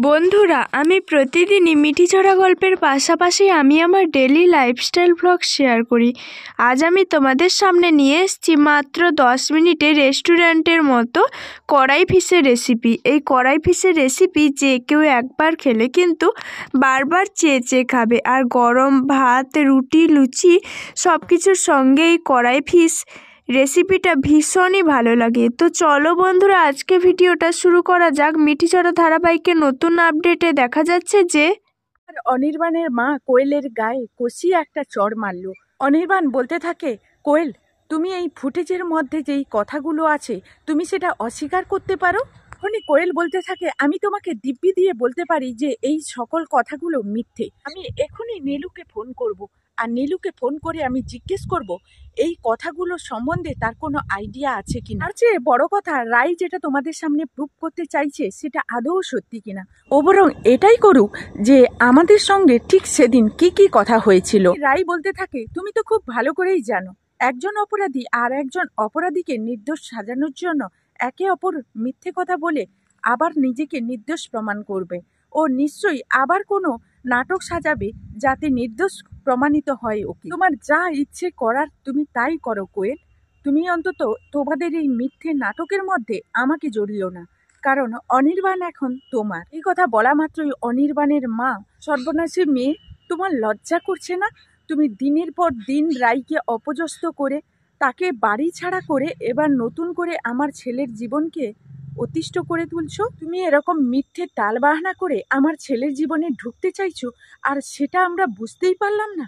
বন্ধুরা, আমি প্রতিদিনই মিঠিঝরা গল্পের পাশাপাশি আমি আমার ডেলি লাইফস্টাইল ব্লগ শেয়ার করি। আজ আমি তোমাদের সামনে নিয়ে এসেছি মাত্র 10 মিনিটে রেস্টুরেন্টের মতো কড়াই ফিশের রেসিপি। এই কড়াই ফিশের রেসিপি যে কেউ একবার খেলে কিন্তু বারবার চেয়ে চেয়ে খাবে। আর গরম ভাত, রুটি, লুচি সব কিছুর সঙ্গে এই কড়াই ফিশ রেসিপিটা ভীষণই ভালো লাগে। তো চলো বন্ধুরা, আজকে ভিডিওটা শুরু করা যাক। মিঠিঝরা ধারাবাহিকের নতুন আপডেটে দেখা যাচ্ছে যে অনির্বাণের মা কোয়েলের গায়ে কষিয়ে একটা চড় মারল। অনির্বাণ বলতে থাকে, কোয়েল, তুমি এই ফুটেজের মধ্যে যেই কথাগুলো আছে তুমি সেটা অস্বীকার করতে পারো? তখনই কোয়েল বলতে থাকে, আমি তোমাকে দিব্যি দিয়ে বলতে পারি যে এই সকল কথাগুলো মিথ্যে। আমি এখনই নীলুকে ফোন করব, আর নীলুকে ফোন করে আমি জিজ্ঞেস করব এই কথাগুলো সম্বন্ধে তার কোনো আইডিয়া আছে কিনা। আর চেয়ে বড় কথা, রাই যেটা তোমাদের সামনে প্রুভ করতে চাইছে সেটা আদৌ সত্যি কিনা। ও বরং এটাই করুক যে আমাদের সঙ্গে ঠিক সেদিন কি কি কথা হয়েছিল। রাই বলতে থাকে, তুমি তো খুব ভালো করেই জানো একজন অপরাধী আর একজন অপরাধীকে নির্দোষ সাজানোর জন্য একে অপর মিথ্যে কথা বলে আবার নিজেকে নির্দোষ প্রমাণ করবে। ও নিশ্চয়ই আবার কোনো নাটক সাজাবে যাতে নির্দোষ প্রমাণিত হয় ওকে। তোমার যা ইচ্ছে করার তুমি তাই করো কোয়েল, তুমি অন্তত তোমাদের এই মিথ্যে নাটকের মধ্যে আমাকে জড়িও না, কারণ অনির্বাণ এখন তোমার। এই কথা বলা মাত্রই অনির্বাণের মা, সর্বনাশী মেয়ে, তোমার লজ্জা করছে না? তুমি দিনের পর দিন রাইকে অপদস্থ করে তাকে বাড়ি ছাড়া করে এবার নতুন করে আমার ছেলের জীবনকে অতিষ্ঠ করে তুলছো। তুমি এরকম মিথ্যে টালবাহানা করে আমার ছেলের জীবনে ঢুকতে চাইছো, আর সেটা আমরা বুঝতেই পারলাম না।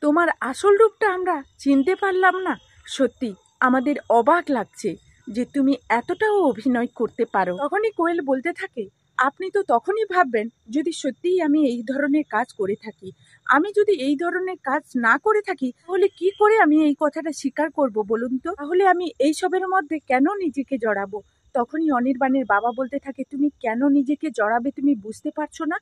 তোমার আসল রূপটা আমরা চিনতে পারলাম না। সত্যি আমাদের অবাক লাগছে যে তুমি এতটাও অভিনয় করতে পারো। তখনই কোয়েল বলতে থাকে, আপনি তো তখনই ভাববেন যদি সত্যিই আমি এই ধরনের কাজ করে থাকি। আমি যদি এই ধরনের কাজ না করে থাকি তাহলে কি করে আমি এই কথাটা স্বীকার করব বলুন তো? তাহলে আমি এইসবের মধ্যে কেন নিজেকে জড়াবো? তখনই অনির্বাণের বাবা বলতে থাকে, তুমি কেন নিজেকে জড়াবে তুমি বুঝতে পারছো না?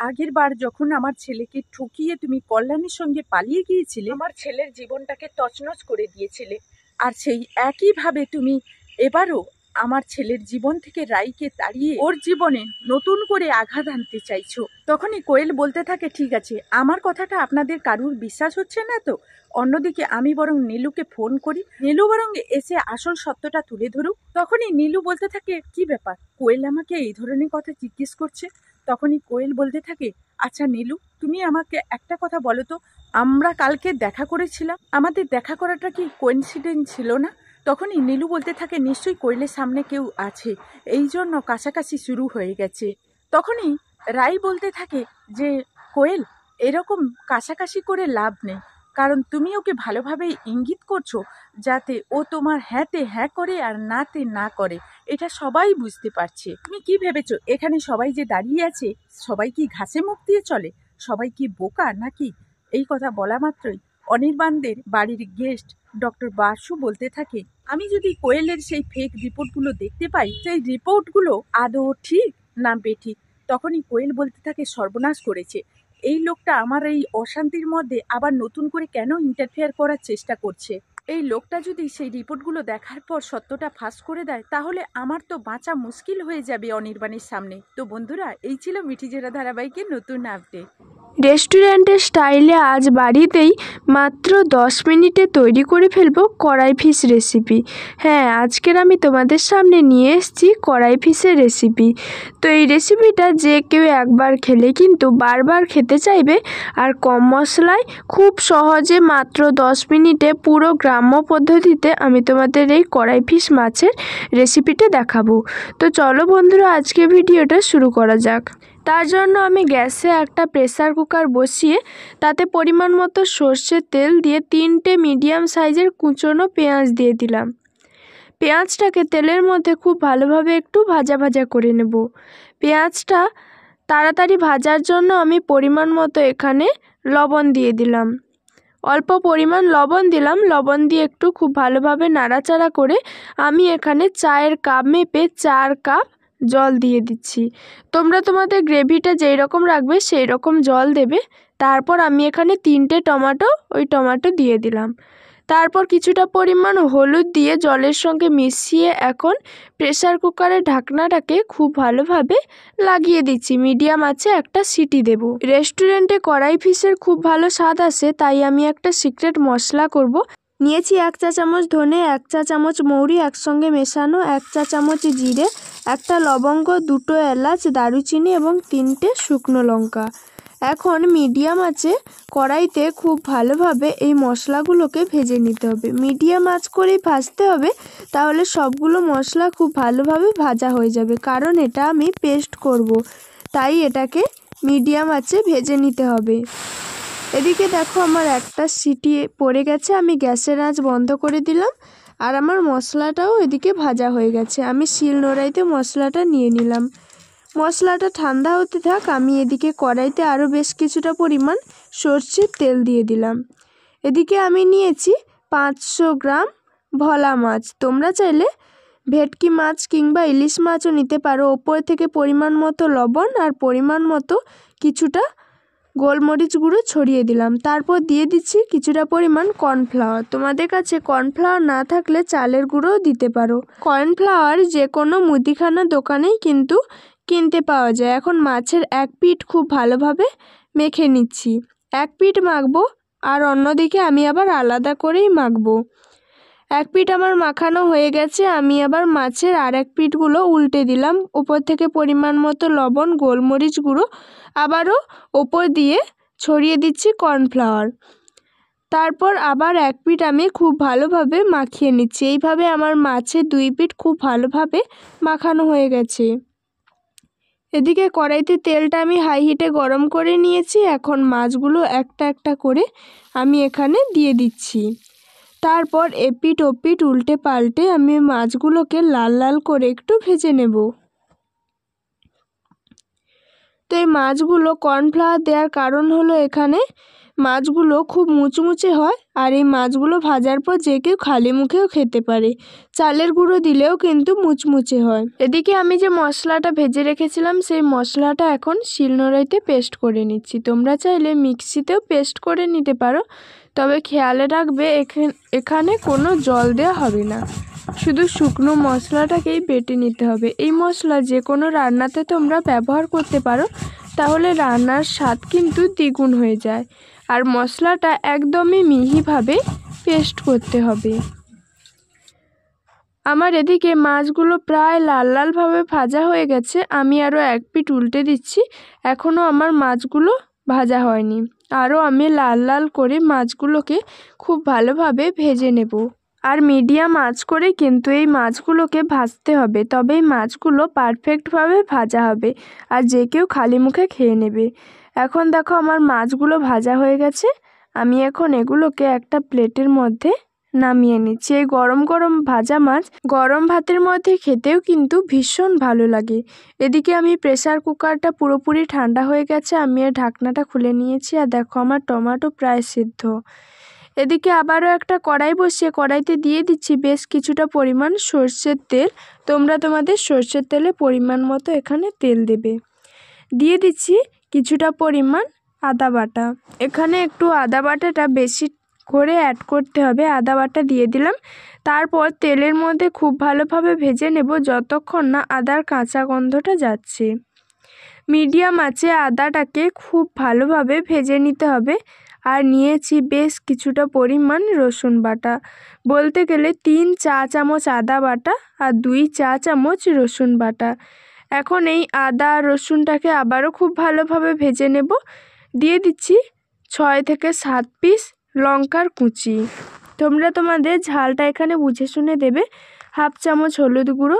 আগের বার যখন আমার ছেলেকে ঠকিয়ে তুমি কল্যাণীর সঙ্গে পালিয়ে গিয়েছিলে, আমার ছেলের জীবনটাকে তছনছ করে দিয়েছিলে, আর সেই একইভাবে তুমি এবারও আমার ছেলের জীবন থেকে রাইকে তাড়িয়ে ওর জীবনে নতুন করে আঘাত আনতে চাইছো। তখনই কোয়েল বলতে থাকে, ঠিক আছে, আমার কথাটা আপনাদের কারুর বিশ্বাস হচ্ছে না তো অন্যদিকে আমি বরং নীলুকে ফোন করি, নীলু বরং এসে আসল সত্যটা তুলে ধরুক। তখনই নীলু বলতে থাকে, কি ব্যাপার, কোয়েল আমাকে এই ধরনের কথা জিজ্ঞেস করছে? তখনই কোয়েল বলতে থাকে, আচ্ছা নীলু, তুমি আমাকে একটা কথা বলো তো, আমরা কালকে দেখা করেছিলাম, আমাদের দেখা করাটা কি কোইন্সিডেন্স ছিল না? তখনই নীলু বলতে থাকে, নিশ্চয়ই কোয়েলের সামনে কেউ আছে, এই জন্য কাছাকাছি শুরু হয়ে গেছে। তখনই রাই বলতে থাকে যে, কোয়েল, এরকম কাছাকাছি করে লাভ নেই, কারণ তুমি ওকে ভালোভাবেই ইঙ্গিত করছো যাতে ও তোমার হ্যাঁতে হ্যাঁ করে আর নাতে না করে। এটা সবাই বুঝতে পারছে। তুমি কি ভেবেছো এখানে সবাই যে দাঁড়িয়ে আছে সবাই কি ঘাসে মুখ দিয়ে চলে? সবাই কি বোকা নাকি? এই কথা বলা মাত্রই অনির্বাণদের বাড়ির গেস্ট ডক্টর বাসু বলতে থাকে, আমি যদি কোয়েলের সেই ফেক রিপোর্টগুলো দেখতে পাই, সেই রিপোর্টগুলো আদৌ ঠিক না বেঠিক। তখনই কোয়েল বলতে থাকে, সর্বনাশ করেছে এই লোকটা, আমার এই অশান্তির মধ্যে আবার নতুন করে কেন ইন্টারফেয়ার করার চেষ্টা করছে? এই লোকটা যদি সেই রিপোর্টগুলো দেখার পর সত্যটা ফাঁস করে দেয় তাহলে আমার তো বাঁচা মুশকিল হয়ে যাবে অনির্বাণের সামনে। তো বন্ধুরা, এই ছিল মিঠিঝরা ধারাবাহিকের নতুন আপডেট। রেস্টুরেন্টের স্টাইলে আজ বাড়িতেই মাত্র 10 মিনিটে তৈরি করে ফেলবো কড়াই ফিশ রেসিপি। হ্যাঁ, আজকের আমি তোমাদের সামনে নিয়ে এসেছি কড়াই ফিশের রেসিপি। তো এই রেসিপিটা যে কেউ একবার খেলে কিন্তু বারবার খেতে চাইবে। আর কম মশলায় খুব সহজে মাত্র 10 মিনিটে পুরো গ্রাম্য পদ্ধতিতে আমি তোমাদের এই কড়াই ফিশ মাছের রেসিপিটা দেখাবো। তো চলো বন্ধুরা, আজকে ভিডিওটা শুরু করা যাক। তার জন্য আমি গ্যাসে একটা প্রেসার কুকার বসিয়ে তাতে পরিমাণ মতো সর্ষের তেল দিয়ে 3টে মিডিয়াম সাইজের কুচনো পেঁয়াজ দিয়ে দিলাম। পেঁয়াজটাকে তেলের মধ্যে খুব ভালোভাবে একটু ভাজা ভাজা করে নেব। পেঁয়াজটা তাড়াতাড়ি ভাজার জন্য আমি পরিমাণ মতো এখানে লবণ দিয়ে দিলাম। অল্প পরিমাণ লবণ দিলাম। লবণ দিয়ে একটু খুব ভালোভাবে নাড়াচাড়া করে আমি এখানে চায়ের কাপ মেপে 4 কাপ জল দিয়ে দিচ্ছি। তোমরা তোমাদের গ্রেভিটা যেই রকম রাখবে সেই রকম জল দেবে। তারপর আমি এখানে 3টে টমেটো দিয়ে দিলাম। তারপর কিছুটা পরিমাণ হলুদ দিয়ে জলের সঙ্গে মিশিয়ে এখন প্রেসার কুকারের ঢাকনাটাকে খুব ভালোভাবে লাগিয়ে দিচ্ছি। মিডিয়াম আঁচে একটা সিটি দেব। রেস্টুরেন্টে কড়াই ফিশের খুব ভালো স্বাদ আসে, তাই আমি একটা সিক্রেট মশলা করব। নিয়েছি 1 চা চামচ ধনে, 1 চা চামচ মৌরি একসঙ্গে মেশানো, 1 চা চামচ জিরে, একটা লবঙ্গ, 2টো এলাচ, দারুচিনি এবং 3টে শুকনো লঙ্কা। এখন মিডিয়াম আঁচে কড়াইতে খুব ভালোভাবে এই মশলাগুলোকে ভেজে নিতে হবে। মিডিয়াম আঁচ করেই ভাজতে হবে, তাহলে সবগুলো মশলা খুব ভালোভাবে ভাজা হয়ে যাবে, কারণ এটা আমি পেস্ট করব, তাই এটাকে মিডিয়াম আঁচে ভেজে নিতে হবে। এদিকে দেখো আমার একটা সিটি পড়ে গেছে, আমি গ্যাসের আঁচ বন্ধ করে দিলাম আর আমার মশলাটাও এদিকে ভাজা হয়ে গেছে। আমি শিলনোড়াইতে মশলাটা নিয়ে নিলাম। মশলাটা ঠান্ডা হতে থাক, আমি এদিকে কড়াইতে আরও বেশ কিছুটা পরিমাণ সর্ষের তেল দিয়ে দিলাম। এদিকে আমি নিয়েছি 500 গ্রাম ভোলা মাছ। তোমরা চাইলে ভেটকি মাছ কিংবা ইলিশ মাছও নিতে পারো। ওপর থেকে পরিমাণ মতো লবণ আর পরিমাণ মতো কিছুটা গোলমরিচ গুঁড়ো ছড়িয়ে দিলাম। তারপর দিয়ে দিচ্ছি কিছুটা পরিমাণ কর্নফ্লাওয়ার। তোমাদের কাছে কর্নফ্লাওয়ার না থাকলে চালের গুঁড়োও দিতে পারো। কর্নফ্লাওয়ার যে কোনো মুদিখানা দোকানেই কিন্তু কিনতে পাওয়া যায়। এখন মাছের এক পিঠ খুব ভালোভাবে মেখে নিচ্ছি। এক পিঠ মাখবো আর অন্যদিকে আমি আবার আলাদা করেই মাখবো। এক পিঠ আমার মাখানো হয়ে গেছে, আমি আবার মাছের আর এক পিঠগুলো উল্টে দিলাম। উপর থেকে পরিমাণ মতো লবণ, গোলমরিচ গুঁড়ো, আবারও ওপর দিয়ে ছড়িয়ে দিচ্ছি কর্নফ্লাওয়ার। তারপর আবার এক পিঠ আমি খুব ভালোভাবে মাখিয়ে নিচ্ছি। এইভাবে আমার মাছের 2 পিঠ খুব ভালোভাবে মাখানো হয়ে গেছে। এদিকে কড়াইতে তেলটা আমি হাই হিটে গরম করে নিয়েছি। এখন মাছগুলো একটা একটা করে আমি এখানে দিয়ে দিচ্ছি। তারপর এপিঠ ওপিঠ উল্টে পাল্টে আমি মাছগুলোকে লাল লাল করে একটু ভেজে নেব। তো এই মাছগুলো কর্নফ্লাওয়ার দেওয়ার কারণ হলো এখানে মাছগুলো খুব মুচমুচে হয়, আর এই মাছগুলো ভাজার পর যে কেউ খালি মুখেও খেতে পারে। চালের গুঁড়ো দিলেও কিন্তু মুচমুচে হয়। এদিকে আমি যে মশলাটা ভেজে রেখেছিলাম সেই মশলাটা এখন শিলনোড়াইতে পেস্ট করে নিচ্ছি। তোমরা চাইলে মিক্সিতেও পেস্ট করে নিতে পারো, তবে খেয়ালে রাখবে এখানে কোনো জল দেওয়া হবে না, শুধু শুকনো মশলাটাকেই বেটে নিতে হবে। এই মশলা যে কোনো রান্নাতে তোমরা ব্যবহার করতে পারো, তাহলে রান্নার স্বাদ কিন্তু দ্বিগুণ হয়ে যায়। আর মশলাটা একদমই মিহিভাবে পেস্ট করতে হবে। আমার এদিকে মাছগুলো প্রায় লাল লালভাবে ভাজা হয়ে গেছে। আমি আরও এক পিঠ উল্টে দিচ্ছি। এখনও আমার মাছগুলো ভাজা হয়নি, আরও আমি লাল লাল করে মাছগুলোকে খুব ভালোভাবে ভেজে নেব। আর মিডিয়াম আঁচ করে কিন্তু এই মাছগুলোকে ভাজতে হবে, তবেই মাছগুলো পারফেক্টভাবে ভাজা হবে আর যে কেউ খালি মুখে খেয়ে নেবে। এখন দেখো আমার মাছগুলো ভাজা হয়ে গেছে। আমি এখন এগুলোকে একটা প্লেটের মধ্যে নামিয়ে নিচ্ছি। এই গরম গরম ভাজা মাছ গরম ভাতের মধ্যে খেতেও কিন্তু ভীষণ ভালো লাগে। এদিকে আমি প্রেসার কুকারটা পুরোপুরি ঠান্ডা হয়ে গেছে, আমি এর ঢাকনাটা খুলে নিয়েছি। আর দেখো আমার টমেটো প্রায় সিদ্ধ। এদিকে আবারও একটা কড়াই বসিয়ে কড়াইতে দিয়ে দিচ্ছি বেশ কিছুটা পরিমাণ সর্ষের তেল। তোমরা তোমাদের সর্ষের তেলে পরিমাণ মতো এখানে তেল দেবে। দিয়ে দিচ্ছি কিছুটা পরিমাণ আদা বাটা। এখানে একটু আদা বাটাটা বেশি করে অ্যাড করতে হবে। আদা বাটা দিয়ে দিলাম। তারপর তেলের মধ্যে খুব ভালোভাবে ভেজে নেব যতক্ষণ না আদার কাঁচা গন্ধটা যাচ্ছে। মিডিয়াম আঁচে আদাটাকে খুব ভালোভাবে ভেজে নিতে হবে। আর নিয়েছি বেশ কিছুটা পরিমাণ রসুন বাটা, বলতে গেলে 3 চা চামচ আদা বাটা আর 2 চা চামচ রসুন বাটা। এখন এই আদা রসুনটাকে আবারও খুব ভালোভাবে ভেজে নেব। দিয়ে দিচ্ছি 6 থেকে 7 পিস লঙ্কার কুচি। তোমরা তোমাদের ঝালটা এখানে বুঝে শুনে দেবে। হাফ চামচ হলুদ গুঁড়ো,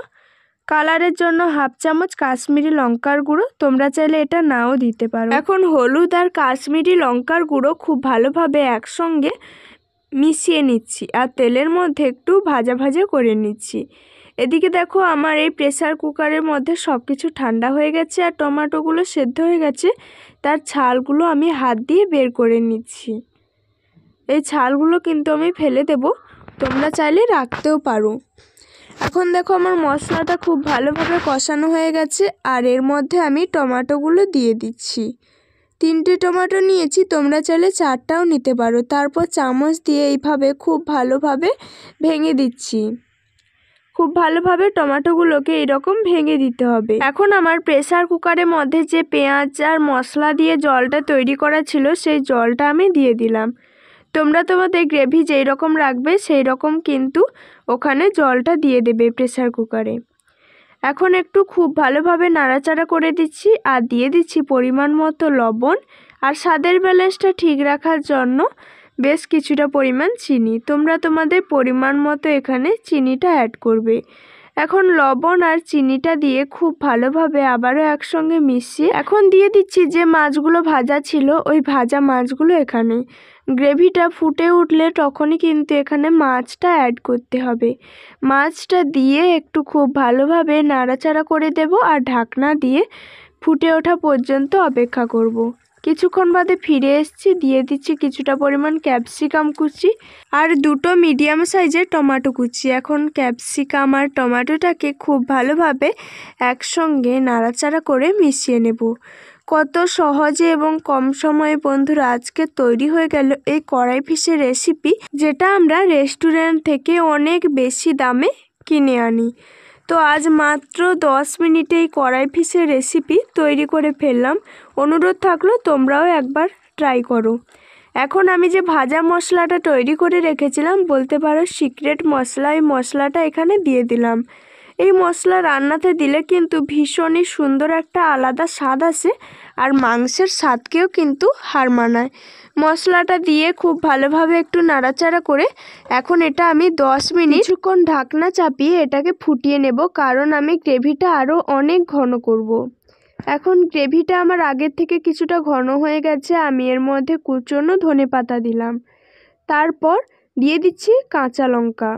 কালারের জন্য হাফ চামচ কাশ্মীরি লঙ্কার গুঁড়ো, তোমরা চাইলে এটা নাও দিতে পারো। এখন হলুদ আর কাশ্মীরি লঙ্কার গুঁড়ো খুব ভালোভাবে একসঙ্গে মিশিয়ে নিচ্ছি আর তেলের মধ্যে একটু ভাজা ভাজা করে নিচ্ছি। এদিকে দেখো আমার এই প্রেসার কুকারের মধ্যে সব কিছু ঠান্ডা হয়ে গেছে আর টমেটোগুলো সেদ্ধ হয়ে গেছে। তার ছালগুলো আমি হাত দিয়ে বের করে নিচ্ছি। এই ছালগুলো কিন্তু আমি ফেলে দেব, তোমরা চাইলে রাখতেও পারো। এখন দেখো আমার মশলাটা খুব ভালোভাবে কষানো হয়ে গেছে আর এর মধ্যে আমি টমেটোগুলো দিয়ে দিচ্ছি। 3টে টমেটো নিয়েছি, তোমরা চাইলে 4টাও নিতে পারো। তারপর চামচ দিয়ে এইভাবে খুব ভালোভাবে ভেঙে দিচ্ছি। খুব ভালোভাবে টমেটোগুলোকে এরকম ভেঙে দিতে হবে। এখন আমার প্রেসার কুকারের মধ্যে যে পেঁয়াজ আর মশলা দিয়ে জলটা তৈরি করা ছিল সেই জলটা আমি দিয়ে দিলাম। তোমরা তোমাদের গ্রেভি যেই রকম রাখবে সেই রকম কিন্তু ওখানে জলটা দিয়ে দেবে প্রেসার কুকারে। এখন একটু খুব ভালোভাবে নাড়াচাড়া করে দিচ্ছি আর দিয়ে দিচ্ছি পরিমাণ মতো লবণ আর স্বাদের ব্যালেন্সটা ঠিক রাখার জন্য বেশ কিছুটা পরিমাণ চিনি। তোমরা তোমাদের পরিমাণ মতো এখানে চিনিটা অ্যাড করবে। এখন লবণ আর চিনিটা দিয়ে খুব ভালোভাবে আবারও একসঙ্গে মিশিয়ে এখন দিয়ে দিচ্ছি যে মাছগুলো ভাজা ছিল ওই ভাজা মাছগুলো এখানে। গ্রেভিটা ফুটে উঠলে তখনই কিন্তু এখানে মাছটা অ্যাড করতে হবে। মাছটা দিয়ে একটু খুব ভালোভাবে নাড়াচাড়া করে দেব আর ঢাকনা দিয়ে ফুটে ওঠা পর্যন্ত অপেক্ষা করব। কিছুক্ষণ বাদে ফিরে এসেছি, দিয়ে দিচ্ছি কিছুটা পরিমাণ ক্যাপসিকাম কুচি আর 2টো মিডিয়াম সাইজের টমেটো কুচি। এখন ক্যাপসিকাম আর টমেটোটাকে খুব ভালোভাবে একসঙ্গে নাড়াচাড়া করে মিশিয়ে নেব। কত সহজে এবং কম সময়ে বন্ধুরা আজকে তৈরি হয়ে গেল এই কড়াই ফিশের রেসিপি, যেটা আমরা রেস্টুরেন্ট থেকে অনেক বেশি দামে কিনে আনি। তো আজ মাত্র 10 মিনিটে এই কড়াই ফিশের রেসিপি তৈরি করে ফেললাম। অনুরোধ থাকলো তোমরাও একবার ট্রাই করো। এখন আমি যে ভাজা মশলাটা তৈরি করে রেখেছিলাম, বলতে পারো সিক্রেট মশলা, এই মশলাটা এখানে দিয়ে দিলাম। এই মশলা রান্নাতে দিলে কিন্তু ভীষণই সুন্দর একটা আলাদা স্বাদ আসে আর মাংসের স্বাদকেও কিন্তু হার মানায়। মশলাটা দিয়ে খুব ভালোভাবে একটু নাড়াচাড়া করে এখন এটা আমি 10 মিনিট কিছুক্ষণ ঢাকনা চাপিয়ে এটাকে ফুটিয়ে নেব, কারণ আমি গ্রেভিটা আরও অনেক ঘন করব। এখন গ্রেভিটা আমার আগের থেকে কিছুটা ঘন হয়ে গেছে। আমি এর মধ্যে কুচনো ধনেপাতা দিলাম, তারপর দিয়ে দিচ্ছি কাঁচা লঙ্কা।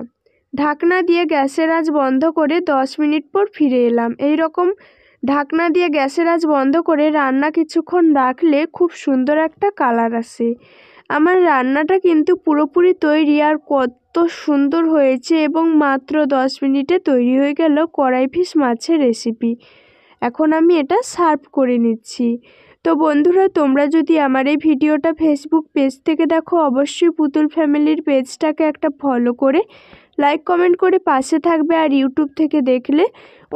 ঢাকনা দিয়ে গ্যাসের আঁচ বন্ধ করে 10 মিনিট পর ফিরে এলাম। এই রকম ঢাকনা দিয়ে গ্যাসের আঁচ বন্ধ করে রান্না কিছুক্ষণ রাখলে খুব সুন্দর একটা কালার আসে। আমার রান্নাটা কিন্তু পুরোপুরি তৈরি আর কত সুন্দর হয়েছে, এবং মাত্র 10 মিনিটে তৈরি হয়ে গেল কড়াই ফিশ মাছের রেসিপি। এখন আমি এটা সার্ভ করে নিচ্ছি। তো বন্ধুরা, তোমরা যদি আমার এই ভিডিওটা ফেসবুক পেজ থেকে দেখো, অবশ্যই পুতুল ফ্যামিলির পেজটাকে একটা ফলো করে লাইক কমেন্ট করে পাশে থাকবে। আর ইউটিউব থেকে দেখলে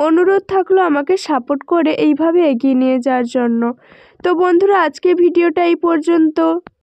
অনুরোধ থাকলো আমাকে সাপোর্ট করে এইভাবে এগিয়ে নিয়ে যাওয়ার জন্য। তো বন্ধুরা, আজকে ভিডিওটা এই পর্যন্ত।